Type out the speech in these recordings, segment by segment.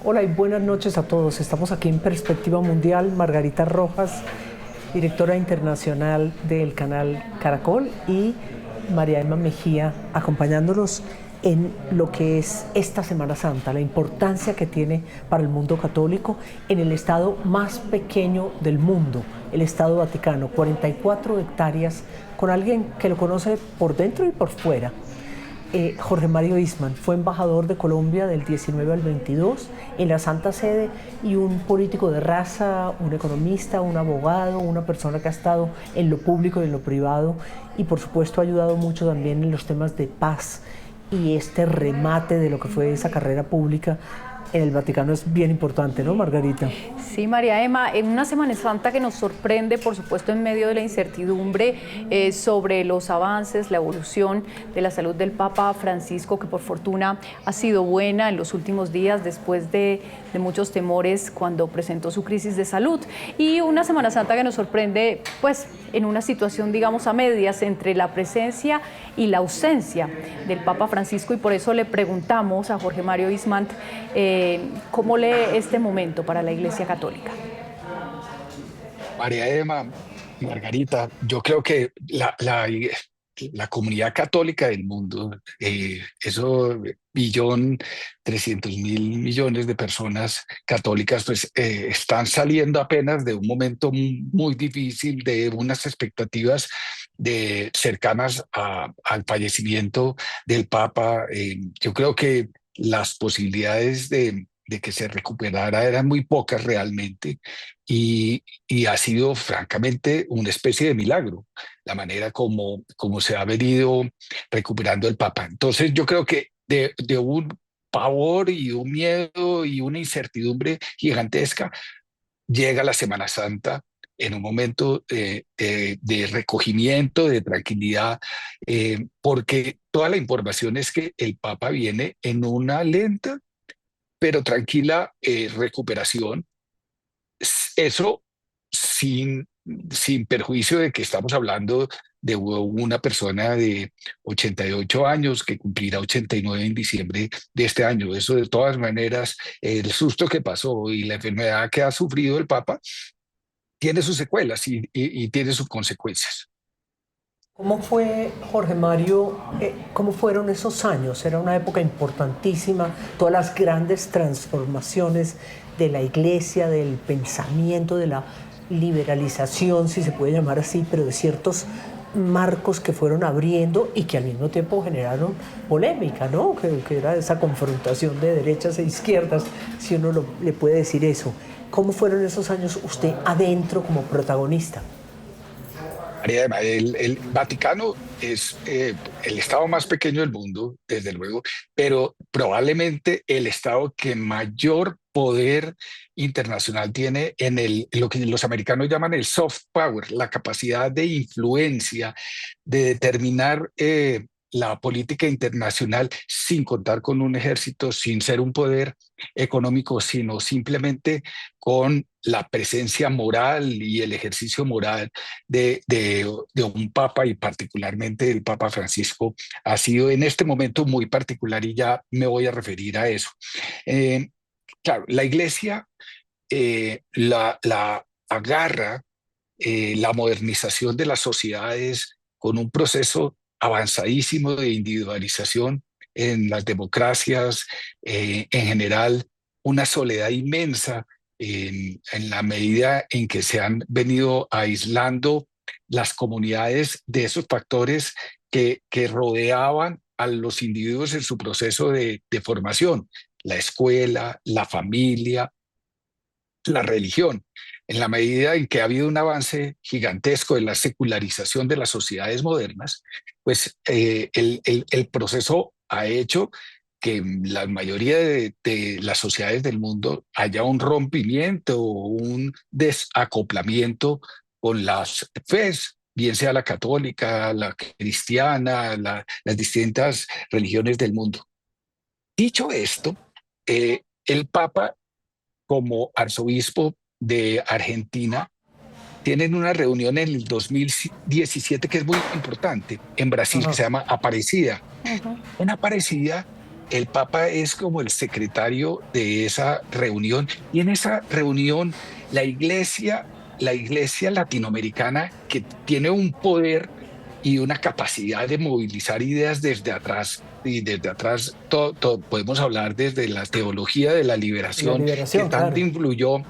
Hola y buenas noches a todos. Estamos aquí en Perspectiva Mundial. Margarita Rojas, directora internacional del canal Caracol, y María Emma Mejía, acompañándonos en lo que es esta Semana Santa, la importancia que tiene para el mundo católico en el estado más pequeño del mundo, el Estado Vaticano, 44 hectáreas, con alguien que lo conoce por dentro y por fuera. Jorge Mario Eastman fue embajador de Colombia del 19 al 22 en la Santa Sede, y un político de raza, un economista, un abogado, una persona que ha estado en lo público y en lo privado, y por supuesto ha ayudado mucho también en los temas de paz, y este remate de lo que fue esa carrera pública en el Vaticano es bien importante, ¿no, Margarita? Sí, María Emma, en una Semana Santa que nos sorprende, por supuesto, en medio de la incertidumbre sobre los avances, la evolución de la salud del Papa Francisco, que por fortuna ha sido buena en los últimos días después de muchos temores cuando presentó su crisis de salud. Y una Semana Santa que nos sorprende, pues, en una situación, digamos, a medias entre la presencia y la ausencia del Papa Francisco, y por eso le preguntamos a Jorge Mario Eastman cómo lee este momento para la Iglesia Católica. María Emma, Margarita, yo creo que la comunidad católica del mundo, eso 1.300.000.000.000 de personas católicas, pues están saliendo apenas de un momento muy difícil, de unas expectativas cercanas al fallecimiento del Papa. Yo creo que las posibilidades de que se recuperara eran muy pocas realmente, y ha sido francamente una especie de milagro la manera como se ha venido recuperando el Papa. Entonces yo creo que de un pavor y un miedo y una incertidumbre gigantesca, llega la Semana Santa en un momento de recogimiento, de tranquilidad, porque toda la información es que el Papa viene en una lenta pero tranquila recuperación. Eso sin, sin perjuicio de que estamos hablando de una persona de 88 años que cumplirá 89 en diciembre de este año. Eso, de todas maneras, el susto que pasó y la enfermedad que ha sufrido el Papa tiene sus secuelas y tiene sus consecuencias. ¿Cómo fue, Jorge Mario, cómo fueron esos años? Era una época importantísima, todas las grandes transformaciones de la Iglesia, del pensamiento, de la liberalización, si se puede llamar así, pero de ciertos marcos que fueron abriendo y que al mismo tiempo generaron polémica, ¿no? Que era esa confrontación de derechas e izquierdas, si uno le puede decir eso. ¿Cómo fueron esos años usted adentro como protagonista? El Vaticano es el estado más pequeño del mundo, desde luego, pero probablemente el estado que mayor poder internacional tiene en lo que los americanos llaman el soft power, la capacidad de influencia, de determinar la política internacional sin contar con un ejército, sin ser un poder económico, sino simplemente con la presencia moral y el ejercicio moral de un papa, y particularmente el Papa Francisco ha sido en este momento muy particular, y ya me voy a referir a eso. Eh, claro, la Iglesia la agarra la modernización de las sociedades con un proceso avanzadísimo de individualización en las democracias, en general, una soledad inmensa en la medida en que se han venido aislando las comunidades de esos factores que rodeaban a los individuos en su proceso de formación: la escuela, la familia, la religión. En la medida en que ha habido un avance gigantesco en la secularización de las sociedades modernas, pues el proceso ha hecho que en la mayoría de las sociedades del mundo haya un rompimiento o un desacoplamiento con las fes, bien sea la católica, la cristiana, las distintas religiones del mundo. Dicho esto, el Papa, como arzobispo de Argentina, tienen una reunión en el 2017 que es muy importante en Brasil, que Ajá. se llama Aparecida. Uh-huh. En Aparecida el Papa es como el secretario de esa reunión, y en esa reunión la la iglesia latinoamericana, que tiene un poder y una capacidad de movilizar ideas desde atrás, y desde atrás podemos hablar desde la teología de la La liberación, que liberación, tanto claro. influyó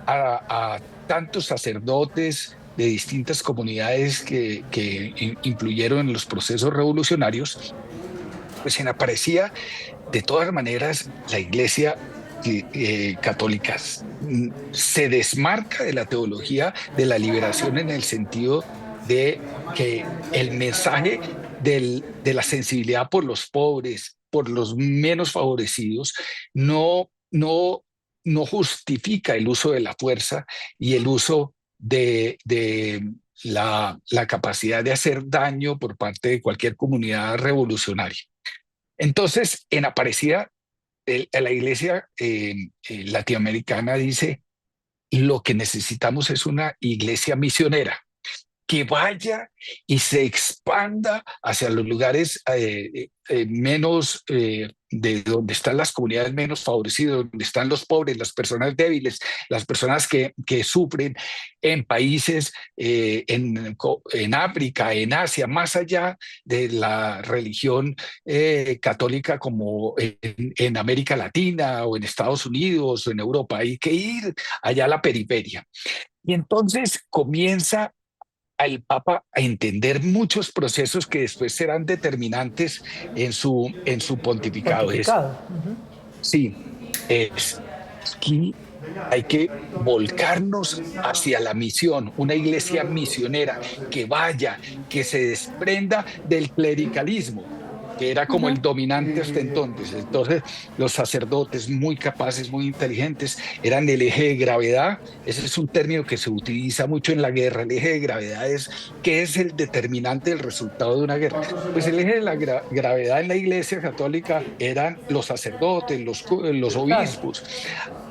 a tantos sacerdotes de distintas comunidades que influyeron en los procesos revolucionarios. Pues en Aparecida, de todas maneras, la Iglesia católica se desmarca de la teología de la liberación, en el sentido de que el mensaje de la sensibilidad por los pobres, por los menos favorecidos, no, no, no justifica el uso de la fuerza y el uso de la capacidad de hacer daño por parte de cualquier comunidad revolucionaria. Entonces, en Aparecida, la iglesia latinoamericana dice: lo que necesitamos es una iglesia misionera que vaya y se expanda hacia los lugares menos, de donde están las comunidades menos favorecidas, donde están los pobres, las personas débiles, las personas que sufren, en países, en África, en Asia, más allá de la religión católica, como en América Latina o en Estados Unidos o en Europa. Hay que ir allá a la periferia. Y entonces comienza al Papa a entender muchos procesos que después serán determinantes en su pontificado. Pontificado. Sí, es que hay que volcarnos hacia la misión, una iglesia misionera que vaya, que se desprenda del clericalismo, que era como el dominante hasta entonces. Entonces, los sacerdotes, muy capaces, muy inteligentes, eran el eje de gravedad. Ese es un término que se utiliza mucho en la guerra. El eje de gravedad es: ¿qué es el determinante del resultado de una guerra? Pues el eje de la gravedad en la Iglesia Católica eran los sacerdotes, los Claro. obispos.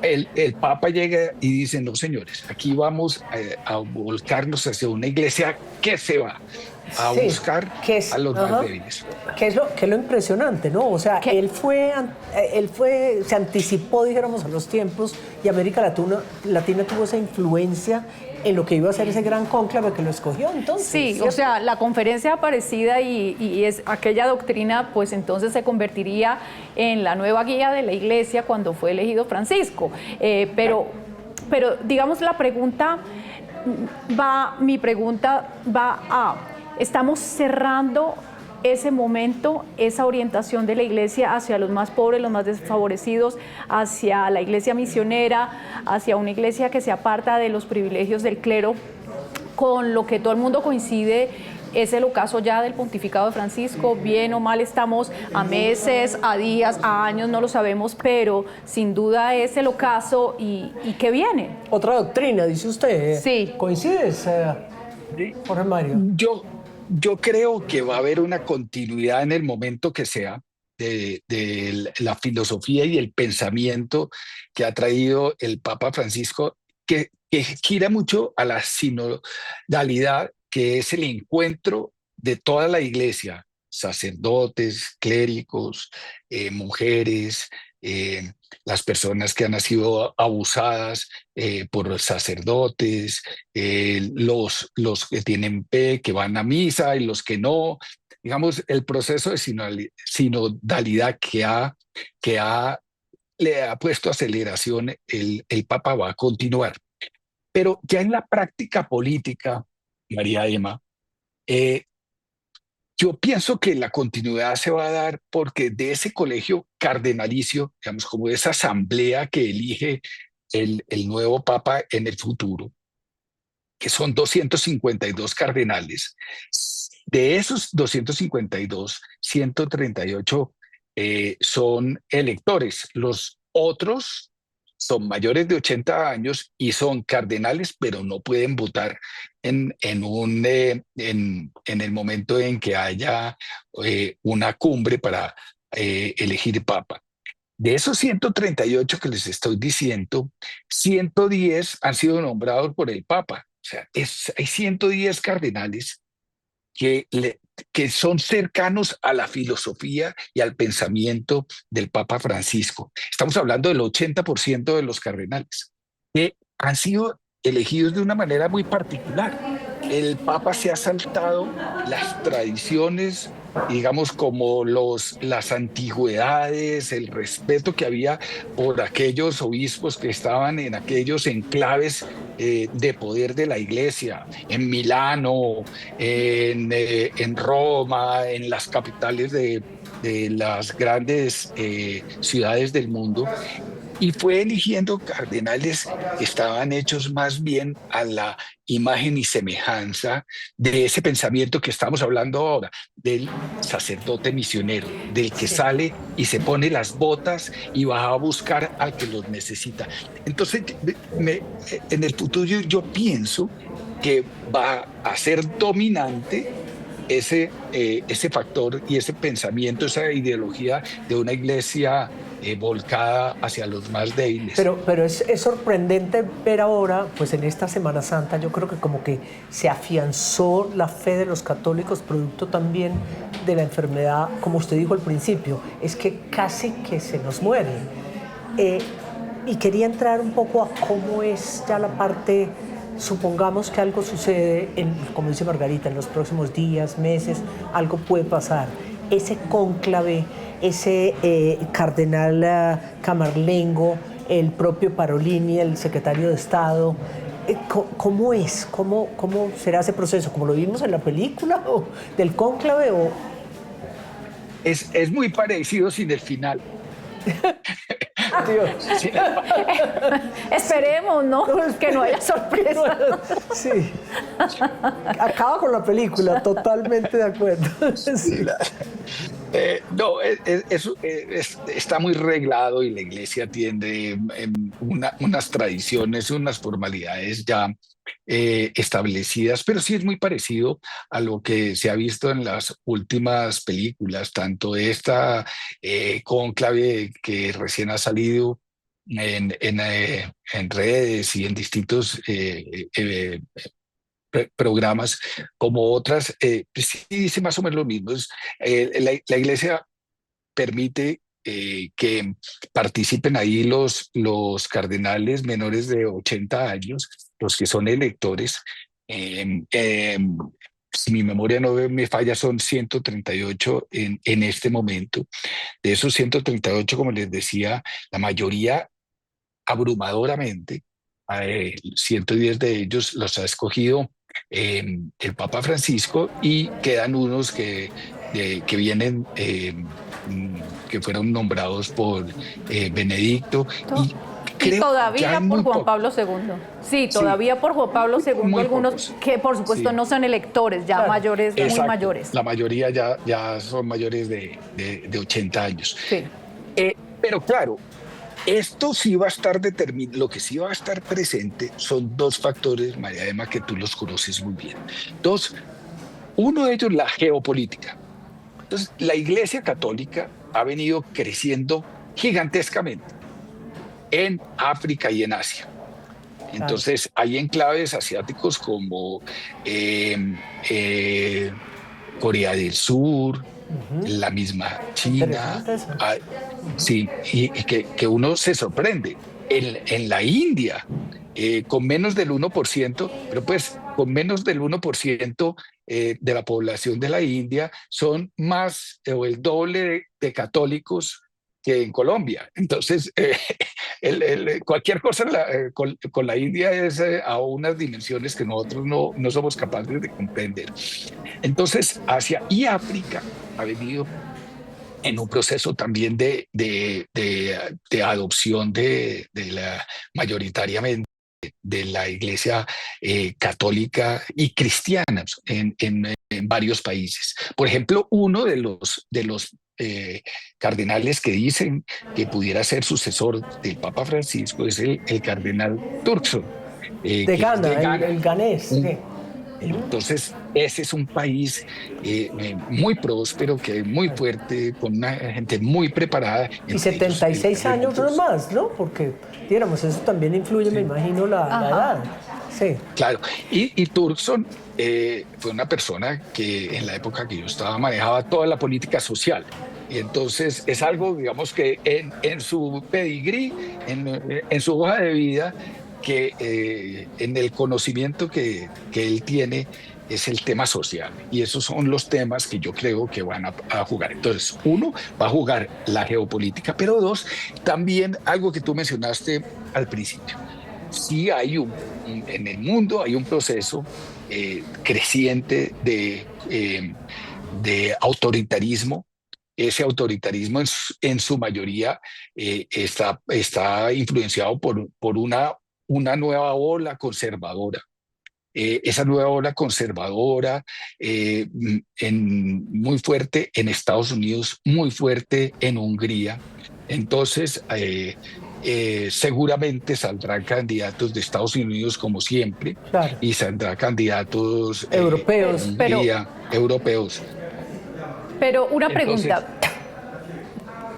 El Papa llega y dice: no, señores, aquí vamos a volcarnos hacia una iglesia que se va a Sí, buscar que a es, los más débiles. que es lo impresionante, ¿no? O sea, ¿Qué? se anticipó, dijéramos, a los tiempos, y América Latina tuvo esa influencia en lo que iba a ser ese gran cónclave que lo escogió entonces. Sí, ¿cierto? o sea, la conferencia Aparecida y es aquella doctrina, pues entonces se convertiría en la nueva guía de la Iglesia cuando fue elegido Francisco. Pero digamos, mi pregunta va a, estamos cerrando ese momento, esa orientación de la iglesia hacia los más pobres, los más desfavorecidos, hacia la iglesia misionera, hacia una iglesia que se aparta de los privilegios del clero, con lo que todo el mundo coincide. Es el ocaso ya del pontificado de Francisco. Bien o mal, estamos a meses, a días, a años, no lo sabemos, pero sin duda es el ocaso. ¿Y qué viene? Otra doctrina, dice usted. Sí. ¿Coincides, Jorge Mario? Yo creo que va a haber una continuidad en el momento que sea de la filosofía y el pensamiento que ha traído el Papa Francisco, que gira mucho a la sinodalidad, que es el encuentro de toda la iglesia: sacerdotes, clérigos, mujeres, eh, las personas que han sido abusadas por los sacerdotes, los que tienen fe, que van a misa, y los que no. Digamos, el proceso de sinodalidad le ha puesto aceleración, el Papa va a continuar. Pero ya en la práctica política, María Emma, eh, yo pienso que la continuidad se va a dar porque de ese colegio cardenalicio, digamos, como de esa asamblea que elige el nuevo Papa en el futuro, que son 252 cardenales. De esos 252, 138 son electores. Los otros son mayores de 80 años y son cardenales, pero no pueden votar en el momento en que haya una cumbre para elegir papa. De esos 138 que les estoy diciendo, 110 han sido nombrados por el Papa. O sea, hay 110 cardenales que que son cercanos a la filosofía y al pensamiento del Papa Francisco. Estamos hablando del 80% de los cardenales, que han sido elegidos de una manera muy particular. El Papa se ha saltado las tradiciones, digamos, como las antigüedades, el respeto que había por aquellos obispos que estaban en aquellos enclaves de poder de la Iglesia, en Milano, en Roma, en las capitales de las grandes ciudades del mundo, y fue eligiendo cardenales que estaban hechos más bien a la imagen y semejanza de ese pensamiento que estamos hablando ahora, del sacerdote misionero, del que sale y se pone las botas y va a buscar al que los necesita. Entonces, en el futuro yo pienso que va a ser dominante ese factor y ese pensamiento, esa ideología de una iglesia volcada hacia los más débiles. Pero es sorprendente ver ahora, pues en esta Semana Santa, yo creo que como que se afianzó la fe de los católicos, producto también de la enfermedad, como usted dijo al principio, es que casi que se nos muere. Y quería entrar un poco a cómo es ya la parte, supongamos que algo sucede, como dice Margarita, en los próximos días, meses, algo puede pasar. Ese cónclave, ese cardenal Camarlengo, el propio Parolini, el secretario de Estado, ¿cómo es? ¿Cómo será ese proceso? ¿Como lo vimos en la película o del cónclave? Es muy parecido sin el final. Sí. Esperemos, ¿no? Que no haya sorpresa. Sí. Acaba con la película, totalmente de acuerdo. Sí. No, eso está muy reglado y la Iglesia tiene unas tradiciones, unas formalidades ya establecidas, pero sí es muy parecido a lo que se ha visto en las últimas películas, tanto esta cónclave que recién ha salido en redes y en distintos programas, como otras, sí dice más o menos lo mismo. La Iglesia permite que participen ahí los cardenales menores de 80 años, los que son electores. Si mi memoria no me falla, son 138 en este momento. De esos 138, como les decía, la mayoría abrumadoramente, 110 de ellos los ha escogido el Papa Francisco, y quedan unos que vienen, que fueron nombrados por Benedicto. Y todavía por Juan Pablo II. Sí, todavía por Juan Pablo II, algunos pocos, que por supuesto no son electores, ya mayores, muy mayores. La mayoría ya son mayores de 80 años. Sí. Pero claro, esto sí va a estar determinado. Lo que sí va a estar presente son dos factores, María Emma, que tú los conoces muy bien. Uno de ellos, la geopolítica. Entonces, la Iglesia Católica ha venido creciendo gigantescamente en África y en Asia. Entonces, hay enclaves asiáticos como Corea del Sur, la misma China. Sí, y que uno se sorprende. En la India, con menos del 1%, pero pues con menos del 1% de la población de la India, son más o el doble de católicos que en Colombia. Entonces, cualquier cosa con la India es a unas dimensiones que nosotros no somos capaces de comprender. Entonces, Asia y África ha venido en un proceso también de adopción mayoritariamente de la Iglesia católica y cristiana en varios países. Por ejemplo, uno de los cardenales que dicen que pudiera ser sucesor del Papa Francisco es el cardenal Turkson. De Ghana, el ganés. Sí. Entonces, ese es un país muy próspero, que es muy fuerte, con una gente muy preparada. Y 76 años no más, ¿no? Porque, digamos, eso también influye, me imagino, la edad. Sí, Claro, y Turkson fue una persona que en la época que yo estaba manejaba toda la política social. Y entonces es algo, digamos, que en su pedigrí, en su hoja de vida, que en el conocimiento que él tiene es el tema social. Y esos son los temas que yo creo que van a jugar. Entonces, uno, va a jugar la geopolítica, pero dos, también algo que tú mencionaste al principio. Sí hay en el mundo hay un proceso creciente de autoritarismo. Ese autoritarismo en su mayoría está influenciado por una nueva ola conservadora. Esa nueva ola conservadora muy fuerte en Estados Unidos, muy fuerte en Hungría. Entonces, seguramente saldrán candidatos de Estados Unidos como siempre claro. y saldrán candidatos de Europeos. Hungría, europeos. Pero una Entonces, pregunta,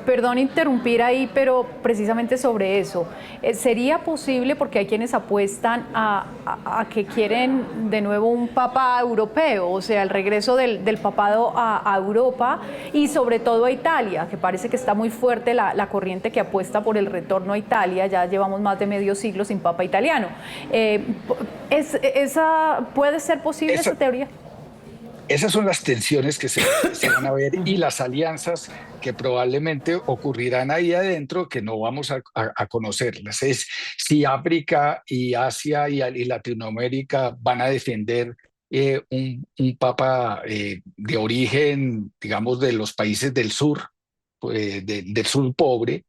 perdón interrumpir ahí, pero precisamente sobre eso. ¿Sería posible, porque hay quienes apuestan a que quieren de nuevo un papa europeo, o sea, el regreso del papado a Europa y sobre todo a Italia, que parece que está muy fuerte la corriente que apuesta por el retorno a Italia? Ya llevamos más de medio siglo sin papa italiano. ¿Puede ser posible esa esa, teoría? Esas son las tensiones que se van a ver y las alianzas que probablemente ocurrirán ahí adentro que no vamos a conocerlas. Es si África y Asia y Latinoamérica van a defender un papa de origen, digamos, de los países del sur, del sur pobre,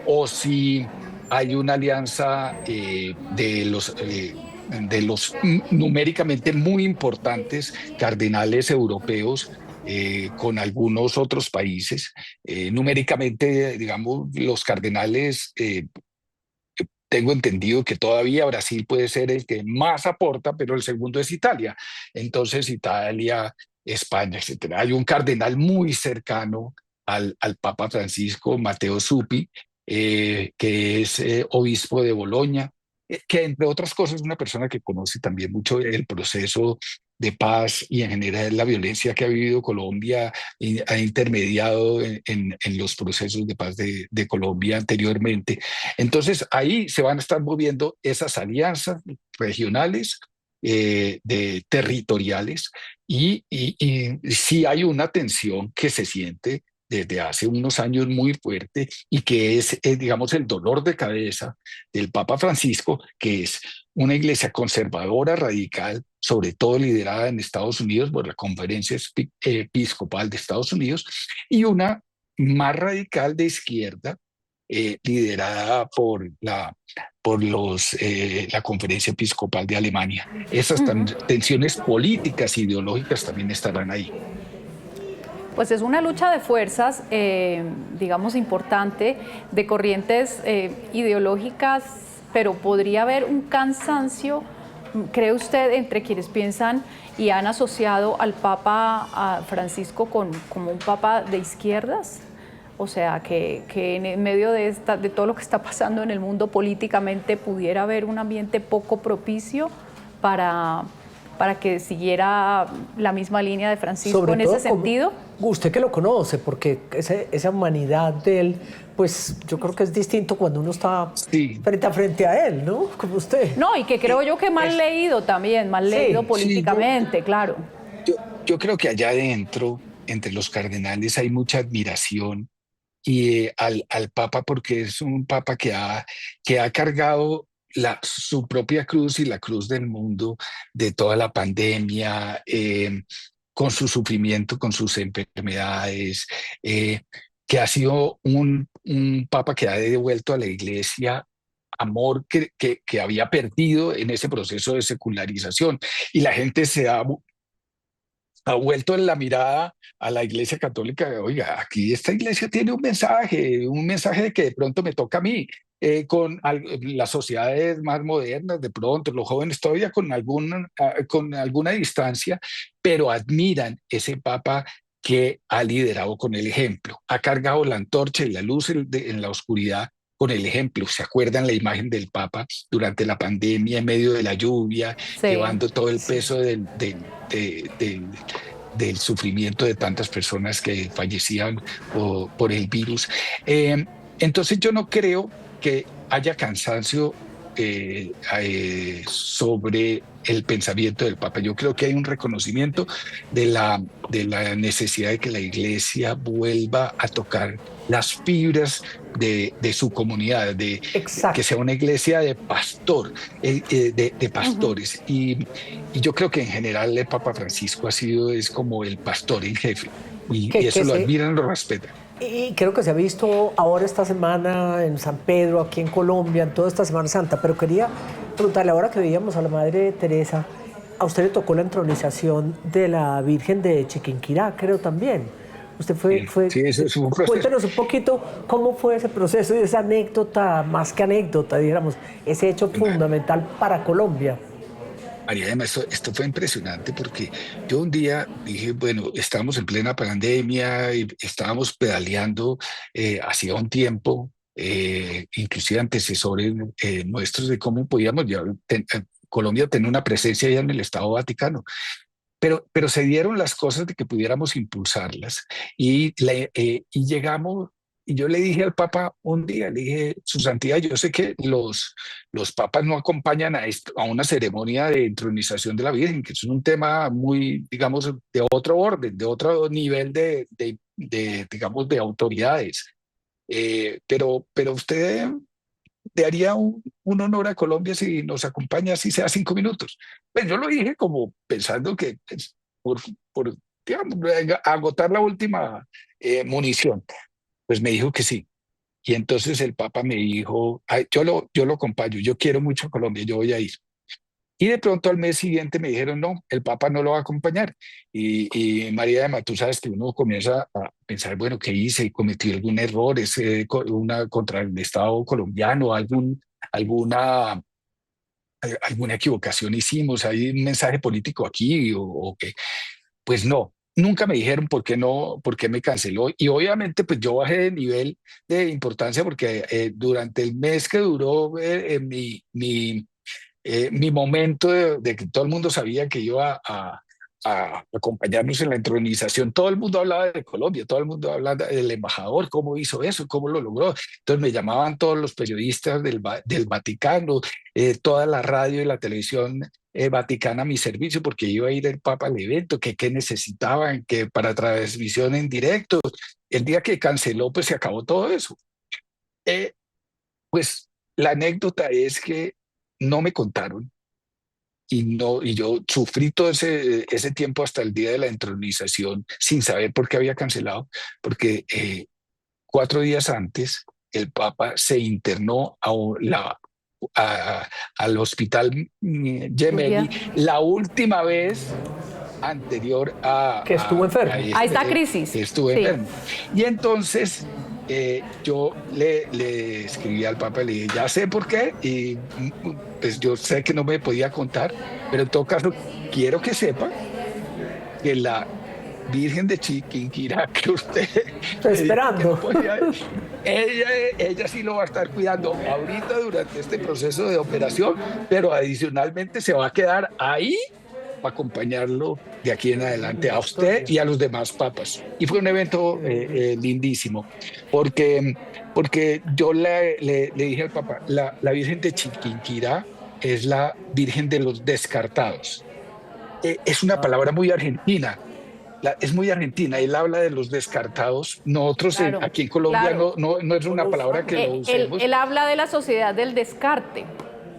o si hay una alianza de los numéricamente muy importantes cardenales europeos con algunos otros países. Numéricamente, digamos, los cardenales, tengo entendido que todavía Brasil puede ser el que más aporta, pero el segundo es Italia. Entonces, Italia, España, etcétera. Hay un cardenal muy cercano al Papa Francisco, Matteo Zuppi, que es obispo de Boloña, que entre otras cosas es una persona que conoce también mucho el proceso de paz y en general la violencia que ha vivido Colombia y ha intermediado en los procesos de paz de Colombia anteriormente. Entonces ahí se van a estar moviendo esas alianzas regionales, territoriales, y sí hay una tensión que se siente desde hace unos años muy fuerte y que es, digamos, el dolor de cabeza del Papa Francisco, que es una iglesia conservadora, radical, sobre todo liderada en Estados Unidos por la Conferencia Episcopal de Estados Unidos, y una más radical de izquierda, liderada por la Conferencia Episcopal de Alemania. Esas tensiones políticas e ideológicas también estarán ahí. Pues es una lucha de fuerzas, digamos, importante, de corrientes ideológicas, pero podría haber un cansancio, ¿cree usted, entre quienes piensan y han asociado al Papa Francisco como un papa de izquierdas? O sea, que en medio de todo lo que está pasando en el mundo políticamente pudiera haber un ambiente poco propicio para que siguiera la misma línea de Francisco sobre en todo ese sentido. Usted que lo conoce, porque esa humanidad de él, pues yo creo que es distinto cuando uno está Sí, frente a él, ¿no? Como usted. No, y que creo yo que mal leído también, mal leído sí, políticamente, claro. yo creo que allá adentro, entre los cardenales, hay mucha admiración y al Papa, porque es un Papa que ha cargado su propia cruz y la cruz del mundo de toda la pandemia, con su sufrimiento, con sus enfermedades, que ha sido un Papa que ha devuelto a la Iglesia amor que había perdido en ese proceso de secularización. Y la gente ha vuelto en la mirada a la Iglesia Católica. Oiga, aquí esta iglesia tiene un mensaje de que de pronto me toca a mí, las sociedades más modernas, de pronto, los jóvenes todavía con alguna distancia, pero admiran ese Papa que ha liderado con el ejemplo, ha cargado la antorcha y la luz en la oscuridad con el ejemplo. ¿Se acuerdan la imagen del Papa durante la pandemia, en medio de la lluvia, Sí. llevando todo el peso del sufrimiento de tantas personas que fallecían por el virus? Entonces yo no creo que haya cansancio sobre el pensamiento del Papa. Yo creo que hay un reconocimiento de la necesidad de que la Iglesia vuelva a tocar las fibras de su comunidad, de que sea Exacto. una iglesia de pastor, de Ujú. pastores. Y yo creo que en general el Papa Francisco es como el pastor en jefe, y Que eso lo se, admiran, lo respetan. y creo que se ha visto ahora esta semana en San Pedro, aquí en Colombia, en toda esta Semana Santa, pero quería preguntarle, ahora que veíamos a la Madre Teresa, a usted le tocó la entronización de la Virgen de Chiquinquirá, creo también. Usted Sí, sí, eso es un proceso. cuéntenos un poquito cómo fue ese proceso y esa anécdota, más que anécdota, dijéramos, ese hecho fundamental para Colombia. María, además, esto fue impresionante porque yo un día dije, bueno, estábamos en plena pandemia y estábamos pedaleando hacía un tiempo, inclusive antecesores nuestros de cómo podíamos ya, Colombia tener una presencia ya en el Estado Vaticano. Pero se dieron las cosas de que pudiéramos impulsarlas y llegamos, y yo le dije al Papa un día, le dije, Su Santidad, yo sé que los papas no acompañan a una ceremonia de entronización de la Virgen, que es un tema muy, digamos, de otro orden, de otro nivel digamos, de autoridades. Pero usted le haría un honor a Colombia si nos acompaña, así sea 5 minutos. Pues yo lo dije como pensando que pues, por, por, digamos, agotar la última munición. Pues me dijo que sí. Y entonces el Papa me dijo, "Ay, yo lo acompaño, yo quiero mucho a Colombia, yo voy a ir". Y de pronto al mes siguiente me dijeron, no, el Papa no lo va a acompañar. Y María de tú sabes que uno comienza a pensar, bueno, ¿qué hice? ¿Cometí algún error? ¿Es contra el Estado colombiano? ¿Alguna equivocación hicimos? ¿Hay un mensaje político aquí o qué? Pues no. Nunca me dijeron por qué no, por qué me canceló. Y obviamente, pues yo bajé de nivel de importancia porque durante el mes que duró mi momento de que todo el mundo sabía que iba a acompañarnos en la entronización. Todo el mundo hablaba de Colombia, todo el mundo hablaba del embajador, cómo hizo eso, cómo lo logró. Entonces me llamaban todos los periodistas del Vaticano, toda la radio y la televisión vaticana a mi servicio, porque iba a ir el Papa al evento, que qué necesitaban, que para transmisión en directo. El día que canceló, pues se acabó todo eso. Eh, pues la anécdota es que no me contaron. Y yo sufrí todo ese tiempo hasta el día de la entronización sin saber por qué había cancelado, porque 4 días antes el Papa se internó al hospital Gemelli, Julia. la última vez anterior Que estuvo a enfermo. A esta que crisis, estuve sí. enfermo. Y entonces yo le escribí al Papa y le dije, ya sé por qué, y pues yo sé que no me podía contar, pero en todo caso quiero que sepa que la Virgen de Chiquinquirá que usted Estoy me dijo que no esperando. podía, ella, ella sí lo va a estar cuidando ahorita durante este proceso de operación, pero adicionalmente se va a quedar ahí para acompañarlo de aquí en adelante a usted y a los demás papas. Y fue un evento lindísimo, porque, porque yo le dije al Papa, la Virgen de Chiquinquirá es la Virgen de los descartados. Es una palabra muy argentina, es muy argentina. Él habla de los descartados. Nosotros Claro, aquí en Colombia claro. no es una palabra que lo usemos, Él habla de la sociedad del descarte,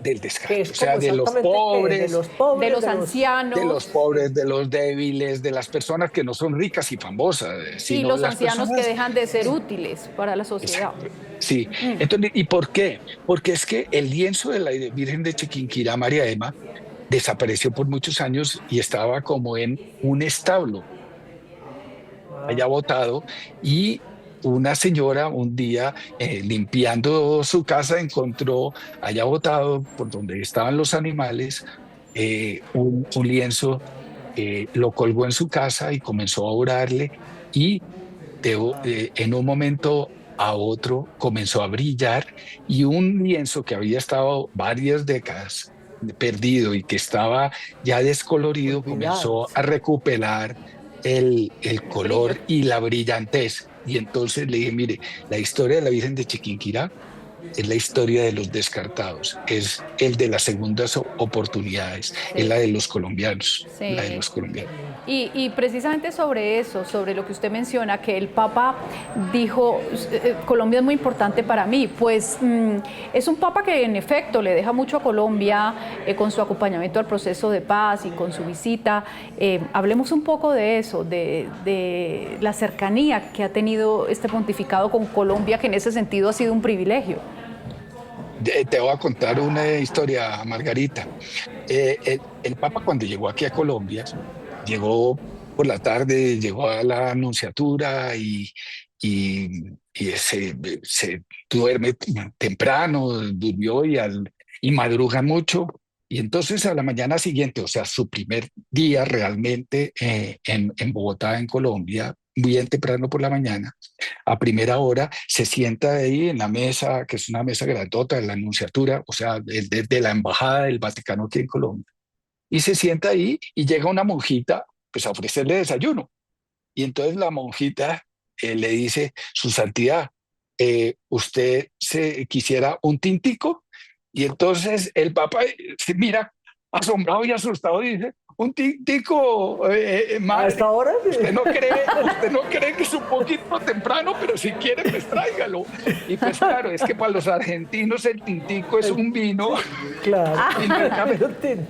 del Que descarte, es o sea, como de los exactamente que de pobres, los de pobres, los de ancianos, los pobres, de los débiles, de las personas que no son ricas y famosas, sí, sino los las ancianos que personas. dejan de ser útiles para la sociedad. Exacto. Sí. Mm. Entonces, ¿y por qué? Porque es que el lienzo de la Virgen de Chiquinquirá, María Emma, desapareció por muchos años y estaba como en un establo allá botado, y una señora un día limpiando su casa encontró allá botado por donde estaban los animales un lienzo, lo colgó en su casa y comenzó a orarle, y en un momento a otro comenzó a brillar y un lienzo que había estado varias décadas perdido y que estaba ya descolorido Olvidados. comenzó a recuperar el El brillo. color y la brillantez. Y entonces le dije, mire, la historia de la Virgen de Chiquinquirá es la historia de los descartados, es el de las segundas oportunidades, es Sí, la de los colombianos, la de sí. los colombianos. Y precisamente sobre eso, sobre lo que usted menciona, que el Papa dijo, Colombia es muy importante para mí, pues es un Papa que en efecto le deja mucho a Colombia con su acompañamiento al proceso de paz y con su visita. Hablemos un poco de eso, de la cercanía que ha tenido este pontificado con Colombia, que en ese sentido ha sido un privilegio. Te voy a contar una historia, Margarita. El Papa cuando llegó aquí a Colombia, llegó por la tarde, llegó a la Nunciatura y se duerme temprano, durmió y madruga mucho. Y entonces a la mañana siguiente, o sea, su primer día realmente en Bogotá, en Colombia, bien temprano por la mañana, a primera hora, se sienta ahí en la mesa, que es una mesa grandota de la Nunciatura, o sea, de la Embajada del Vaticano aquí en Colombia. Y se sienta ahí y llega una monjita, pues a ofrecerle desayuno. Y entonces la monjita le dice, Su Santidad, ¿usted se quisiera un tintico? Y entonces el Papa se mira asombrado y asustado y dice, un tintico, ¿A madre. esta hora? Usted no cree que es un poquito temprano, pero si quiere, pues tráigalo. Y pues claro, es que para los argentinos el tintico es un vino, Claro. y no el café. Pero ten-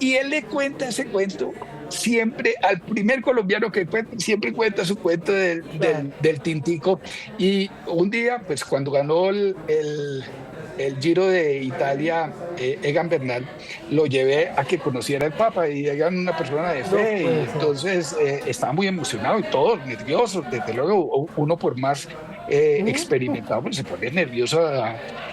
Y él le cuenta ese cuento siempre al primer colombiano que cuenta, siempre cuenta su cuento claro. del tintico. Y un día, pues cuando ganó el Giro de Italia, Egan Bernal, lo llevé a que conociera al Papa y Egan una persona de No fe y puede ser. entonces estaba muy emocionado y todos nerviosos, desde luego uno por más experimentado pues se pone nervioso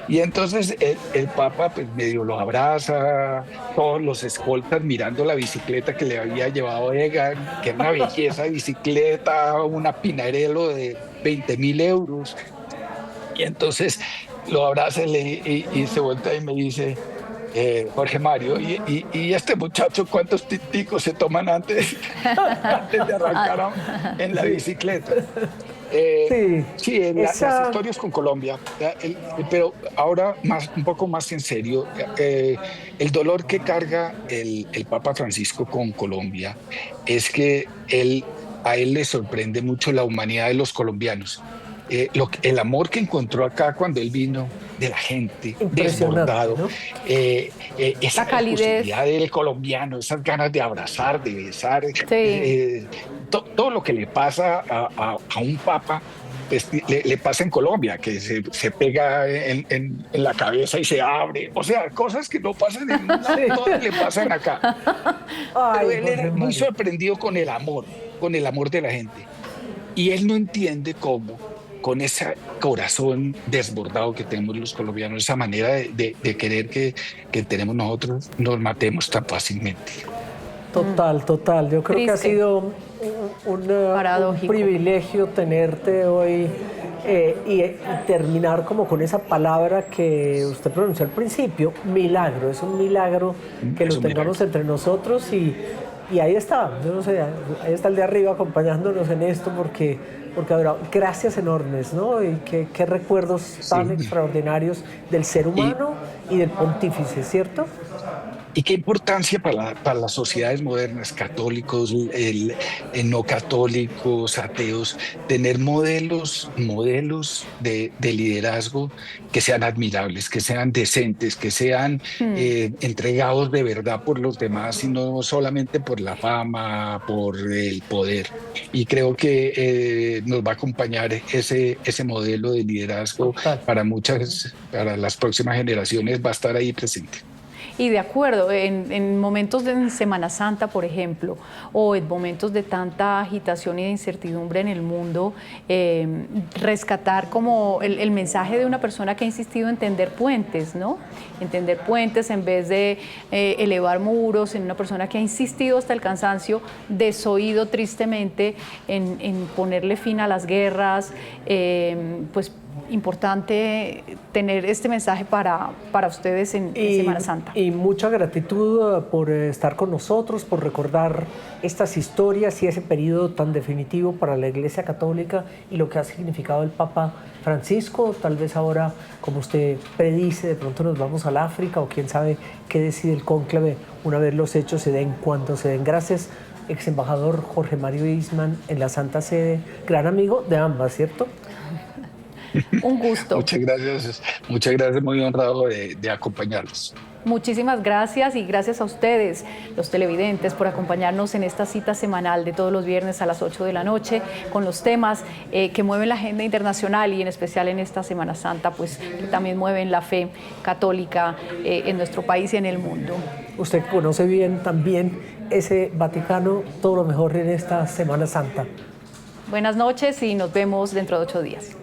y entonces el Papa pues medio lo abraza, todos los escoltas mirando la bicicleta que le había llevado Egan, que era una belleza de bicicleta, una Pinarello de 20.000 euros. Y entonces lo abraza y se vuelve y me dice, Jorge Mario, y este muchacho cuántos tinticos se toman antes, antes de arrancar en la Sí, bicicleta? Eh, sí. sí, las Esa, historias con Colombia, pero ahora un poco más en serio, el dolor que carga el Papa Francisco con Colombia es que a él le sorprende mucho la humanidad de los colombianos. El amor que encontró acá cuando él vino de la gente, impresionante, desbordado, ¿no? esa La calidez, efusividad del colombiano, esas ganas de abrazar, de besar, sí. todo lo que le pasa a un papa, pues, le pasa en Colombia, que se pega en la cabeza y se abre, o sea, cosas que no pasan en ningún lado, Sí. todas le pasan acá. Pero Ay, él era Jorge muy Mario. sorprendido con el amor de la gente. Y él no entiende cómo, con ese corazón desbordado que tenemos los colombianos, esa manera de querer que tenemos nosotros, nos matemos tan fácilmente. Total, total. Yo creo que ha Triste, sido un paradójico. privilegio tenerte hoy y terminar como con esa palabra que usted pronunció al principio, milagro. Es un milagro que Es lo un milagro. tengamos entre nosotros y ahí está, yo no sé, ahí está el de arriba acompañándonos en esto porque ahora, gracias enormes, ¿no? Y qué recuerdos tan Sí. extraordinarios del ser Y, humano y del pontífice, ¿cierto? y qué importancia para las sociedades modernas, católicos, no católicos, ateos, tener modelos de liderazgo que sean admirables, que sean decentes, que sean entregados de verdad por los demás y no solamente por la fama, por el poder. Y creo que nos va a acompañar ese modelo de liderazgo Total. para las próximas generaciones, va a estar ahí presente. Y de acuerdo, en momentos de Semana Santa, por ejemplo, o en momentos de tanta agitación y de incertidumbre en el mundo, rescatar como el mensaje de una persona que ha insistido en tender puentes, ¿no? En tender puentes en vez de elevar muros, en una persona que ha insistido hasta el cansancio, desoído tristemente en ponerle fin a las guerras, pues importante tener este mensaje para ustedes en Semana Santa. Y mucha gratitud por estar con nosotros, por recordar estas historias y ese periodo tan definitivo para la Iglesia Católica y lo que ha significado el Papa Francisco. Tal vez ahora, como usted predice, de pronto nos vamos al África o quién sabe qué decide el cónclave una vez los hechos se den, cuando se den. Gracias, ex embajador Jorge Mario Eastman en la Santa Sede, gran amigo de ambas, ¿cierto? Un gusto. Muchas gracias, muy honrado de acompañarlos. Muchísimas gracias y gracias a ustedes, los televidentes, por acompañarnos en esta cita semanal de todos los viernes a las 8 de la noche con los temas que mueven la agenda internacional y en especial en esta Semana Santa, pues que también mueven la fe católica en nuestro país y en el mundo. Usted conoce bien también ese Vaticano, todo lo mejor en esta Semana Santa. Buenas noches y nos vemos dentro de 8 días.